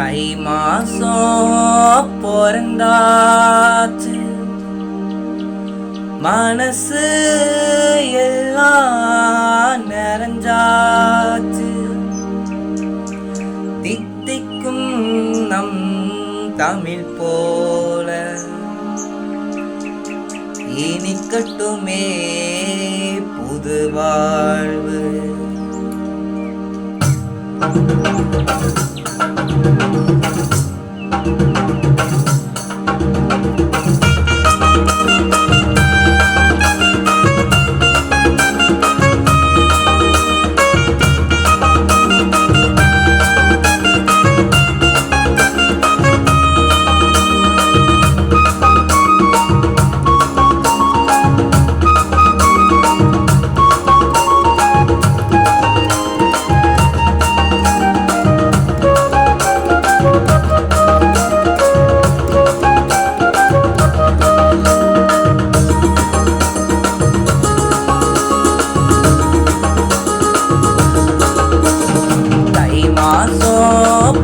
தை மாசம் பிறந்தாச்சு, மனசு எல்லாம் நிறைஞ்சாச்சு. தித்திக்கும் நம் தமிழ் போல இனிக்கட்டுமே புது வாழ்வு.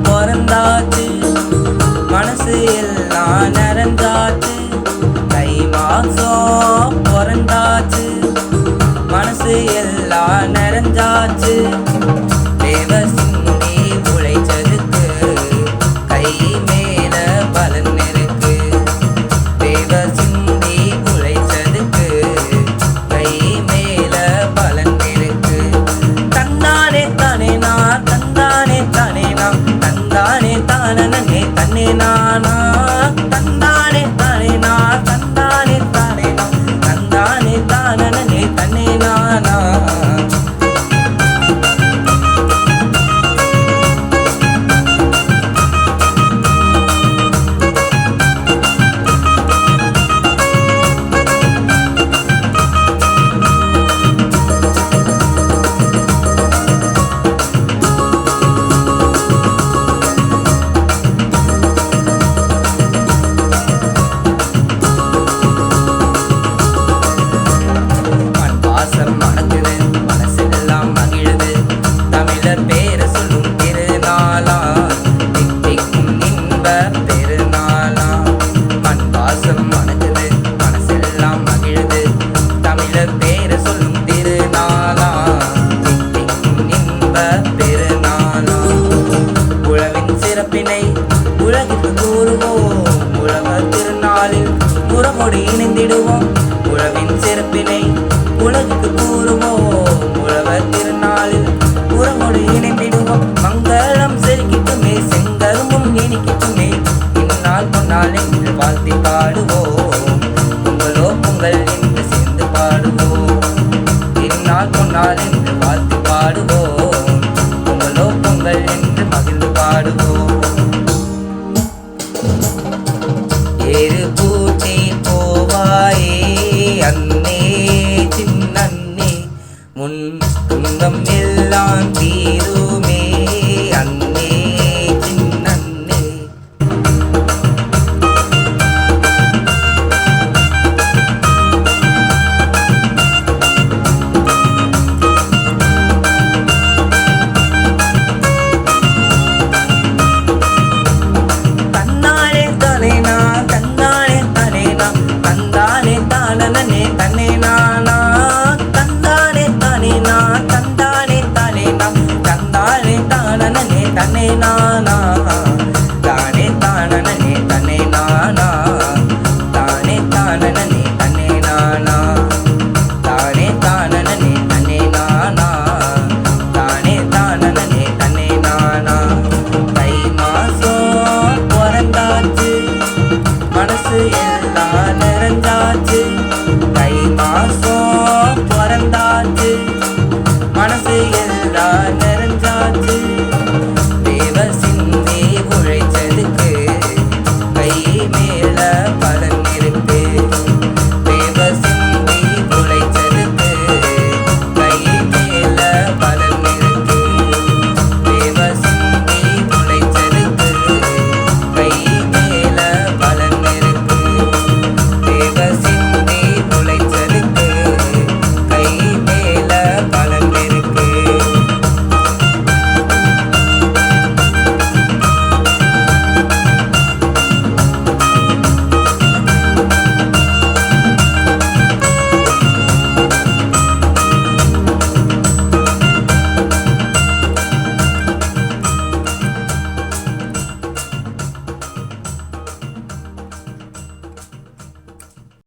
பிறந்தாச்சு, மனசு எல்லாம் நிறைஞ்சாச்சு. தை மாசம் பிறந்தாச்சு, மனசு எல்லாம் நிறைஞ்சாச்சு. தேவ சிந்தி உழைச்சதுக்கு கை மேல பலன் இருக்கு. தேவ சிந்தி உழைச்சதுக்கு கை மேல பலன் இருக்கு. தன்னானே தானே நான், தந்தானே தானே நான், தந்தானே தானே தன்னே நானா. தந்தானே தானே நான், தந்தானே தானே நான், தந்தானே தானே தன்னே நானா. உலகிற்கு கூறுவோம், உழவர் திருநாளில் உறவோடு இணைந்திடுவோம். உழவின் சிறப்பினை உலகிற்கு கூறுவோம், உழவர் திருநாளில் உறவோடு இணைந்திடுவோம். மங்களம் செலுக்கிட்டுமே, செங்கரும்பும் இனிக்கிட்டுமே, இந்நாள் பொன்னால் என்று வாழ்த்தி பாடுவோம். பொங்கலோ பொங்கல் என்று சேர்ந்து பாடுவோம். இந்நாள் பொன்னால் என்று வாழ்த்தி பாடுவோம். பொங்கலோ பொங்கல் என்று மகிழ்ந்து பாடுவோம். ஏறு பூட்டி போவாயே அன்னே சின்னே, முன் துன்பம் எல்லாம் தீருமே அன்னே சின்னே. தன்னானே தானே நான், தந்தானே தானே நான், தந்தானே தானே தன்னே நானா. தந்தானே தானே நான், தந்தானே தானே நான், தந்தானே தானே தன்னே நானா.